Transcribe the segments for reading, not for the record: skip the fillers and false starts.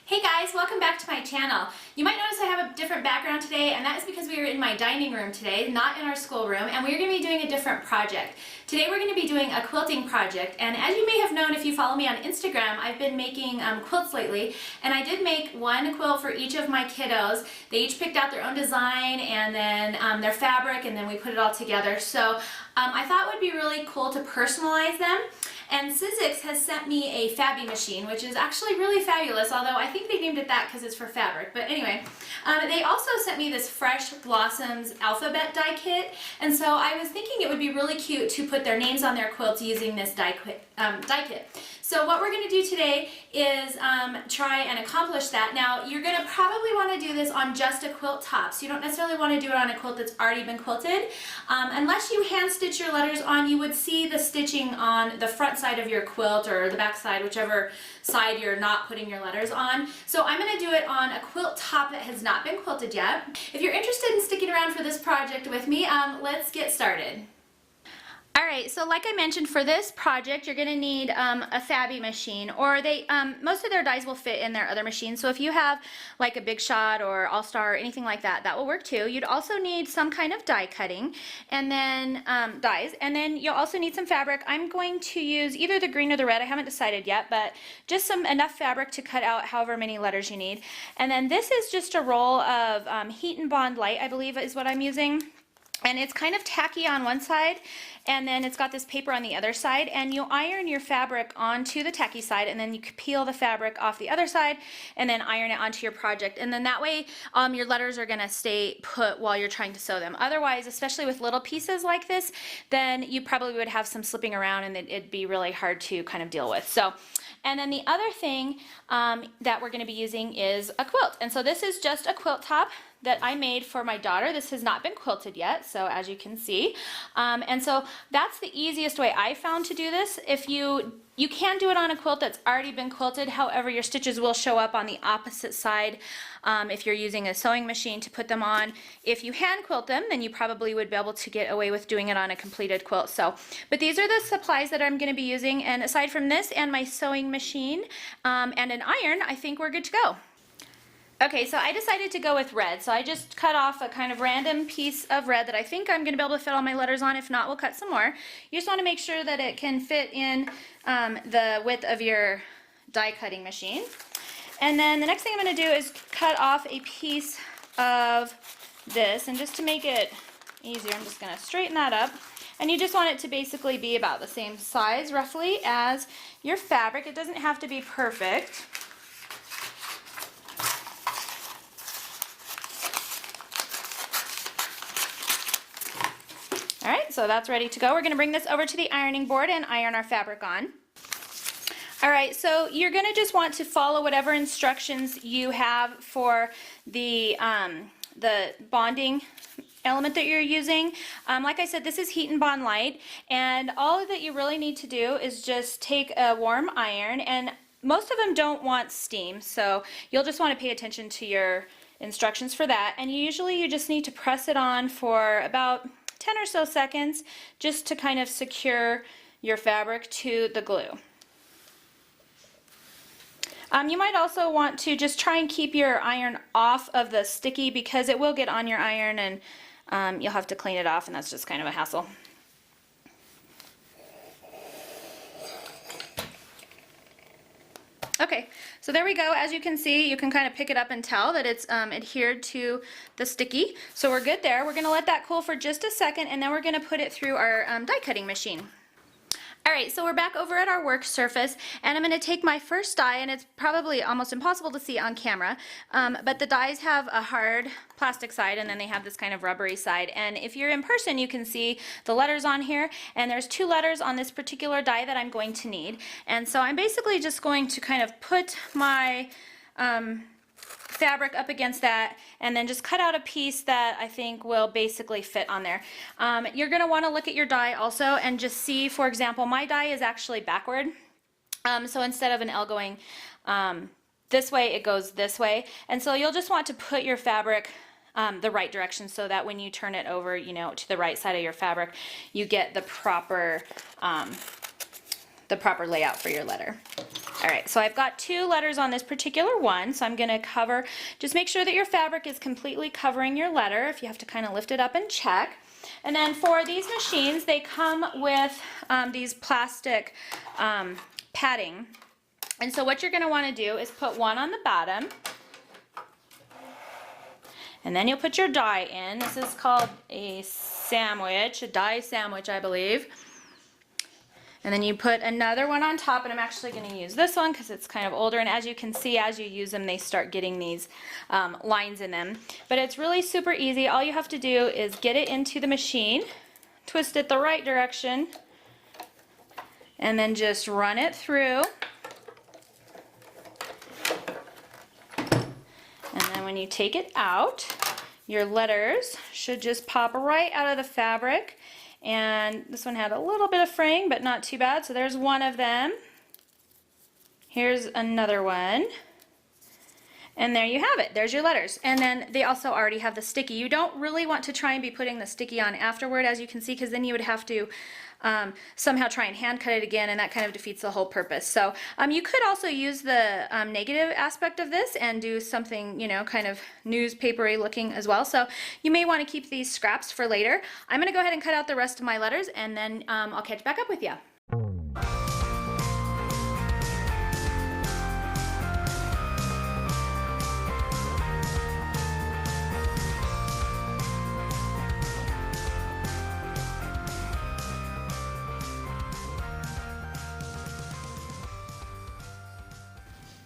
Hey guys, welcome back to my channel. You might notice I have a different background today, and that is because we are in my dining room today, not in our schoolroom, and we're going to be doing a different project. Today we're going to be doing a quilting project, and as you may have known if you follow me on Instagram, I've been making quilts lately, and I did make one quilt for each of my kiddos. They each picked out their own design and then their fabric, and then we put it all together. So I thought it would be really cool to personalize them. And Sizzix has sent me a Fabby machine, which is actually really fabulous, although I think they named it that because it's for fabric. But anyway, they also sent me this Fresh Blossoms alphabet die kit, and so I was thinking it would be really cute to put their names on their quilts using this die kit. So what we're going to do today is try and accomplish that. Now, you're going to probably want to do this on just a quilt top, so you don't necessarily want to do it on a quilt that's already been quilted. Unless you hand stitch your letters on, you would see the stitching on the front side of your quilt or the back side, whichever side you're not putting your letters on. So I'm going to do it on a quilt top that has not been quilted yet. If you're interested in sticking around for this project with me, let's get started. Alright, so like I mentioned, for this project you're going to need a Fabby machine, or most of their dies will fit in their other machines, so if you have like a Big Shot or All-Star or anything like that, that will work too. You'd also need some kind of die cutting, and then dies, and then you'll also need some fabric. I'm going to use either the green or the red, I haven't decided yet, but just enough fabric to cut out however many letters you need. And then this is just a roll of Heat and Bond Light, I believe is what I'm using. And it's kind of tacky on one side, and then it's got this paper on the other side, and you iron your fabric onto the tacky side, and then you peel the fabric off the other side and then iron it onto your project, and then that way your letters are going to stay put while you're trying to sew them. Otherwise, especially with little pieces like this, then you probably would have some slipping around and it'd be really hard to kind of deal with. So, and then the other thing that we're going to be using is a quilt, and so this is just a quilt top that I made for my daughter. This has not been quilted yet, so as you can see. And so that's the easiest way I found to do this. If you can do it on a quilt that's already been quilted, however your stitches will show up on the opposite side if you're using a sewing machine to put them on. If you hand quilt them, then you probably would be able to get away with doing it on a completed quilt. So, but these are the supplies that I'm going to be using, and aside from this and my sewing machine and an iron, I think we're good to go. Okay, so I decided to go with red, so I just cut off a kind of random piece of red that I think I'm going to be able to fit all my letters on. If not, we'll cut some more. You just want to make sure that it can fit in the width of your die cutting machine. And then the next thing I'm going to do is cut off a piece of this, and just to make it easier, I'm just going to straighten that up. And you just want it to basically be about the same size, roughly, as your fabric. It doesn't have to be perfect. Alright, so that's ready to go. We're going to bring this over to the ironing board and iron our fabric on. Alright, so you're going to just want to follow whatever instructions you have for the bonding element that you're using. Like I said, this is Heat and Bond Light, and all that you really need to do is just take a warm iron, and most of them don't want steam, so you'll just want to pay attention to your instructions for that, and usually you just need to press it on for about 10 or so seconds just to kind of secure your fabric to the glue. You might also want to just try and keep your iron off of the sticky, because it will get on your iron and you'll have to clean it off, and that's just kind of a hassle. Okay, so there we go. As you can see, you can kind of pick it up and tell that it's adhered to the sticky. So we're good there. We're going to let that cool for just a second, and then we're going to put it through our die cutting machine. Alright, so we're back over at our work surface, and I'm going to take my first die, and it's probably almost impossible to see on camera, but the dies have a hard plastic side, and then they have this kind of rubbery side, and if you're in person you can see the letters on here, and there's 2 letters on this particular die that I'm going to need, and so I'm basically just going to kind of put my fabric up against that, and then just cut out a piece that I think will basically fit on there. You're going to want to look at your die also and just see, for example, my die is actually backward, so instead of an L going this way, it goes this way, and so you'll just want to put your fabric the right direction so that when you turn it over, you know, to the right side of your fabric, you get the proper layout for your letter. All right, so I've got 2 letters on this particular one, so I'm going to cover, just make sure that your fabric is completely covering your letter. If you have to kind of lift it up and check. And then for these machines, they come with these plastic padding. And so what you're going to want to do is put one on the bottom. And then you'll put your die in. This is called a sandwich, a die sandwich, I believe. And then you put another one on top, and I'm actually going to use this one because it's kind of older, and as you can see, as you use them, they start getting these lines in them. But it's really super easy. All you have to do is get it into the machine, twist it the right direction, and then just run it through. And then when you take it out, your letters should just pop right out of the fabric. And this one had a little bit of fraying, but not too bad. So there's one of them. Here's another one. And there you have it. There's your letters. And then they also already have the sticky. You don't really want to try and be putting the sticky on afterward, as you can see, because then you would have to somehow try and hand cut it again, and that kind of defeats the whole purpose. So you could also use the negative aspect of this and do something, you know, kind of newspapery looking as well. So you may want to keep these scraps for later. I'm going to go ahead and cut out the rest of my letters, and then I'll catch back up with you.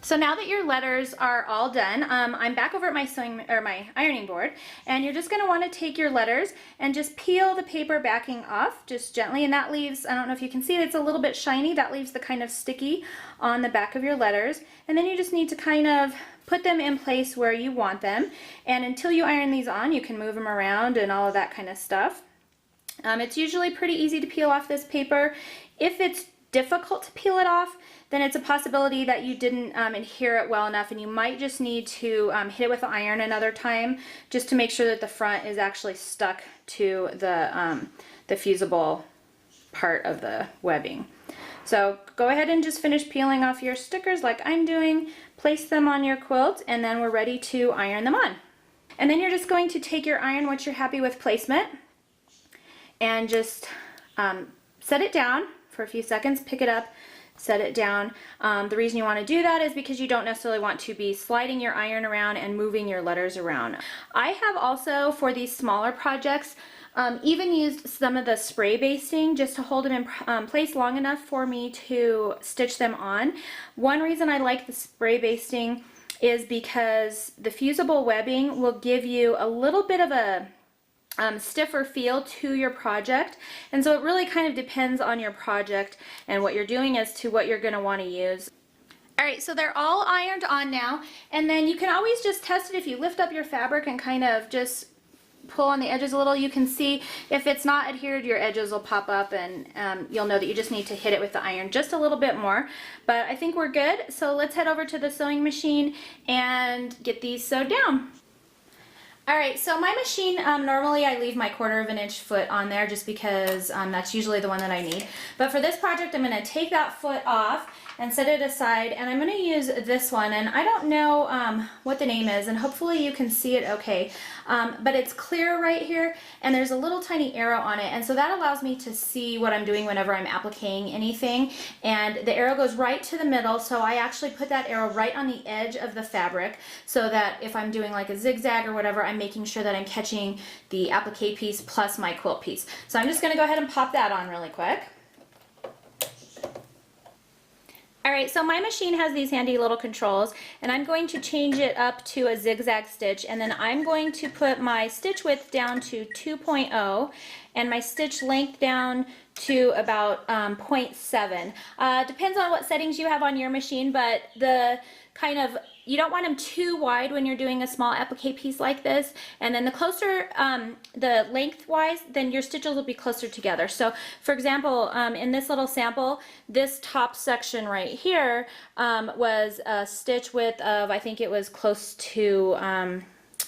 So now that your letters are all done, I'm back over at my ironing board, and you're just going to want to take your letters and just peel the paper backing off just gently, and that leaves, I don't know if you can see it, it's a little bit shiny, that leaves the kind of sticky on the back of your letters, and then you just need to kind of put them in place where you want them, and until you iron these on, you can move them around and all of that kind of stuff. It's usually pretty easy to peel off this paper. If it's difficult to peel it off, then it's a possibility that you didn't adhere it well enough, and you might just need to hit it with the iron another time just to make sure that the front is actually stuck to the fusible part of the webbing. So go ahead and just finish peeling off your stickers like I'm doing, place them on your quilt, and then we're ready to iron them on. And then you're just going to take your iron once you're happy with placement and just set it down for a few seconds, pick it up, set it down. The reason you want to do that is because you don't necessarily want to be sliding your iron around and moving your letters around. I have also, for these smaller projects, even used some of the spray basting just to hold them in place long enough for me to stitch them on. One reason I like the spray basting is because the fusible webbing will give you a little bit of a stiffer feel to your project, and so it really kind of depends on your project and what you're doing as to what you're going to want to use. Alright, so they're all ironed on now, and then you can always just test it if you lift up your fabric and kind of just pull on the edges a little. You can see if it's not adhered, your edges will pop up, and you'll know that you just need to hit it with the iron just a little bit more. But I think we're good, so let's head over to the sewing machine and get these sewed down. Alright, so my machine, normally I leave my 1/4 of an inch foot on there just because that's usually the one that I need. But for this project, I'm going to take that foot off and set it aside, and I'm going to use this one, and I don't know what the name is, and hopefully you can see it okay, but it's clear right here, and there's a little tiny arrow on it, and so that allows me to see what I'm doing whenever I'm appliquing anything, and the arrow goes right to the middle, so I actually put that arrow right on the edge of the fabric so that if I'm doing like a zigzag or whatever, I'm making sure that I'm catching the applique piece plus my quilt piece. So I'm just going to go ahead and pop that on really quick. Alright, so my machine has these handy little controls, and I'm going to change it up to a zigzag stitch, and then I'm going to put my stitch width down to 2.0 and my stitch length down to about 0.7. Depends on what settings you have on your machine, but you don't want them too wide when you're doing a small applique piece like this, and then the closer the lengthwise, then your stitches will be closer together. So for example, in this little sample, this top section right here was a stitch width of, I think it was close to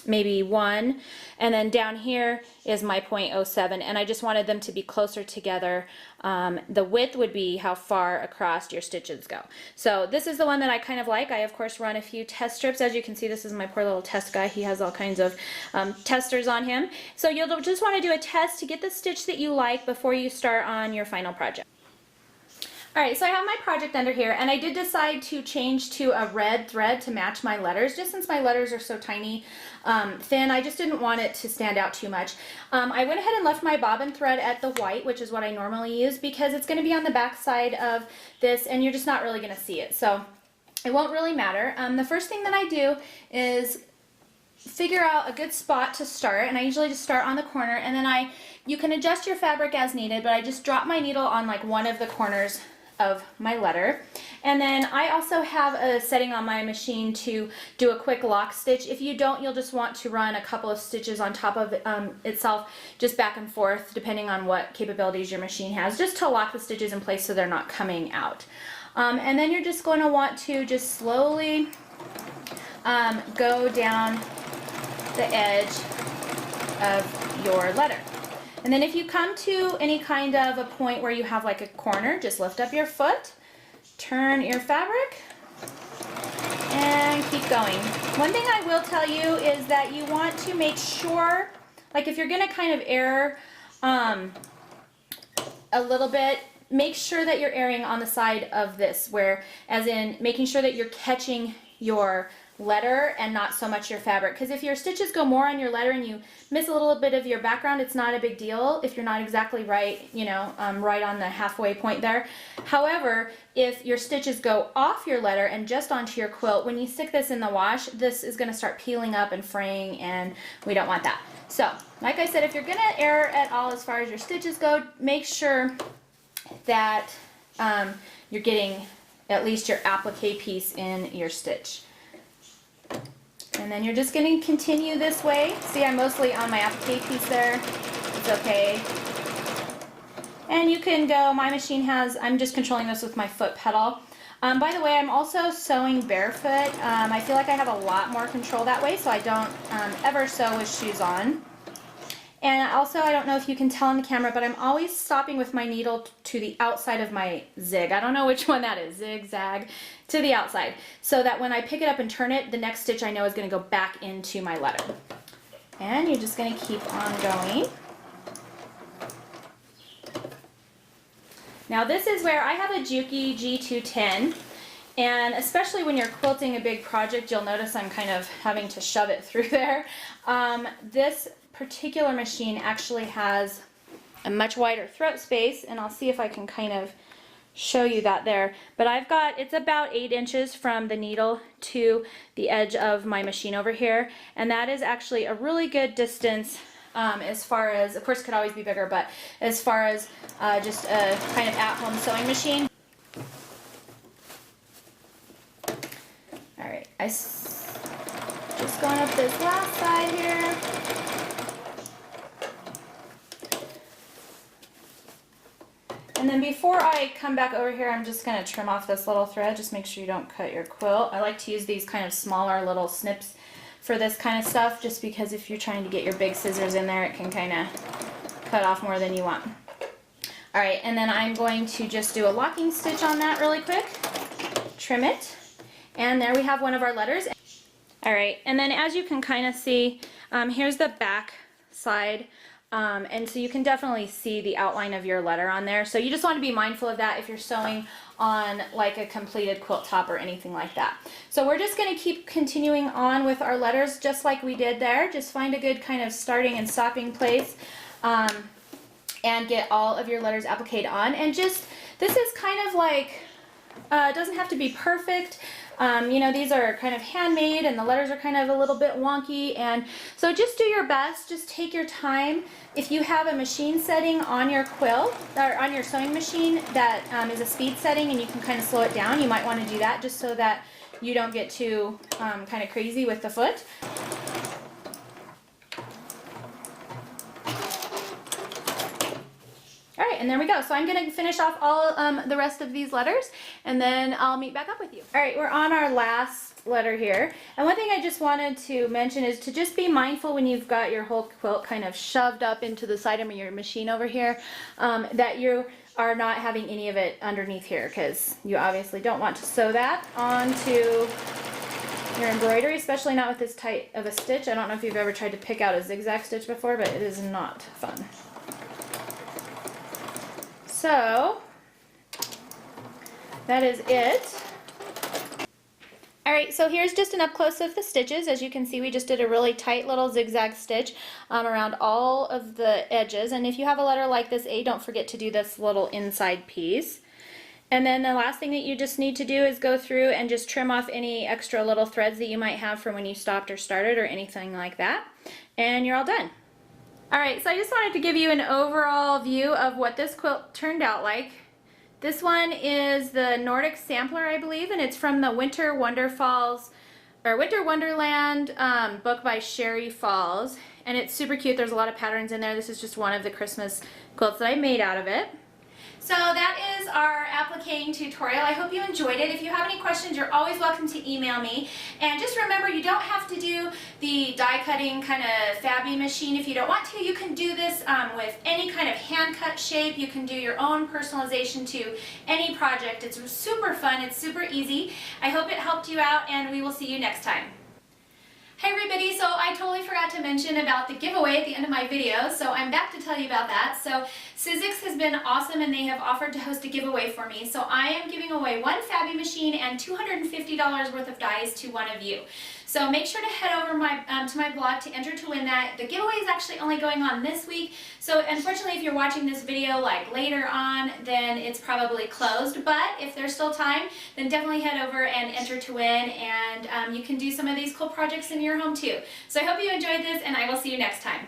maybe 1, and then down here is my 0.07, and I just wanted them to be closer together. The width would be how far across your stitches go. So this is the one that I kind of like. I of course run a few test strips. As you can see, this is my poor little test guy. He has all kinds of testers on him. So you'll just want to do a test to get the stitch that you like before you start on your final project. Alright, so I have my project under here, and I did decide to change to a red thread to match my letters, just since my letters are so tiny, thin. I just didn't want it to stand out too much. I went ahead and left my bobbin thread at the white, which is what I normally use, because it's going to be on the back side of this, and you're just not really going to see it, so it won't really matter. The first thing that I do is figure out a good spot to start, and I usually just start on the corner, and then you can adjust your fabric as needed, but I just drop my needle on like one of the corners of my letter. And then I also have a setting on my machine to do a quick lock stitch. If you don't, you'll just want to run a couple of stitches on top of itself, just back and forth, depending on what capabilities your machine has, just to lock the stitches in place so they're not coming out. And then you're just going to want to just slowly go down the edge of your letter. And then if you come to any kind of a point where you have like a corner, just lift up your foot, turn your fabric, and keep going. One thing I will tell you is that you want to make sure, like if you're going to kind of err a little bit, make sure that you're erring on the side of this, where, as in making sure that you're catching your letter and not so much your fabric, because if your stitches go more on your letter and you miss a little bit of your background, it's not a big deal if you're not exactly right, you know, right on the halfway point there. However, if your stitches go off your letter and just onto your quilt, when you stick this in the wash, this is going to start peeling up and fraying, and we don't want that. So like I said, if you're going to err at all as far as your stitches go, make sure that you're getting at least your applique piece in your stitch. And then you're just going to continue this way. See, I'm mostly on my applique piece there. It's okay. And you can go, my machine has, I'm just controlling this with my foot pedal. By the way, I'm also sewing barefoot. I feel like I have a lot more control that way, so I don't ever sew with shoes on. And also, I don't know if you can tell on the camera, but I'm always stopping with my needle to the outside of my zig. I don't know which one that is, zig, zag, to the outside. So that when I pick it up and turn it, the next stitch I know is going to go back into my letter. And you're just going to keep on going. Now this is where I have a Juki G210. And especially when you're quilting a big project, you'll notice I'm kind of having to shove it through there. This particular machine actually has a much wider throat space, and I'll see if I can kind of show you that there. But I've got, it's about 8 inches from the needle to the edge of my machine over here, and that is actually a really good distance as far as, of course it could always be bigger, but as far as just a kind of at-home sewing machine. Alright, just going up this last side here. And then before I come back over here, I'm just going to trim off this little thread. Just make sure you don't cut your quilt. I like to use these kind of smaller little snips for this kind of stuff, just because if you're trying to get your big scissors in there, it can kind of cut off more than you want. Alright, and then I'm going to just do a locking stitch on that really quick. Trim it. And there we have one of our letters. Alright, and then as you can kind of see, here's the back side. And so you can definitely see the outline of your letter on there. So you just want to be mindful of that if you're sewing on like a completed quilt top or anything like that. So we're just going to keep continuing on with our letters just like we did there. Just find a good kind of starting and stopping place and get all of your letters appliqued on. And just, this is kind of like, it doesn't have to be perfect. You know, these are kind of handmade and the letters are kind of a little bit wonky, and so just do your best, just take your time. If you have a machine setting on your quilt or on your sewing machine that is a speed setting and you can kind of slow it down, you might want to do that just so that you don't get too kind of crazy with the foot. Alright, and there we go. So I'm going to finish off all the rest of these letters, and then I'll meet back up with you. All right, we're on our last letter here. And one thing I just wanted to mention is to just be mindful when you've got your whole quilt kind of shoved up into the side of your machine over here, that you are not having any of it underneath here, because you obviously don't want to sew that onto your embroidery, especially not with this tight of a stitch. I don't know if you've ever tried to pick out a zigzag stitch before, but it is not fun. So that is it. Alright, so here's just an up close of the stitches. As you can see, we just did a really tight little zigzag stitch around all of the edges. And if you have a letter like this A, don't forget to do this little inside piece. And then the last thing that you just need to do is go through and just trim off any extra little threads that you might have from when you stopped or started or anything like that. And you're all done. Alright, so I just wanted to give you an overall view of what this quilt turned out like. This one is the Nordic Sampler, I believe, and it's from the Winter Wonderland book by Sherry Falls. And it's super cute. There's a lot of patterns in there. This is just one of the Christmas quilts that I made out of it. So that is our appliquing tutorial. I hope you enjoyed it. If you have any questions, you're always welcome to email me. And just remember, you don't have to do the die cutting kind of fabby machine if you don't want to. You can do this with any kind of hand cut shape. You can do your own personalization to any project. It's super fun. It's super easy. I hope it helped you out, and we will see you next time. Hey everybody, so I totally forgot to mention about the giveaway at the end of my video, so I'm back to tell you about that. So Sizzix has been awesome, and they have offered to host a giveaway for me. So I am giving away one Fabby machine and $250 worth of dies to one of you. So make sure to head over to my blog to enter to win that. The giveaway is actually only going on this week, so unfortunately if you're watching this video like later on, then it's probably closed. But if there's still time, then definitely head over and enter to win, and you can do some of these cool projects in your home too. So I hope you enjoyed this, and I will see you next time.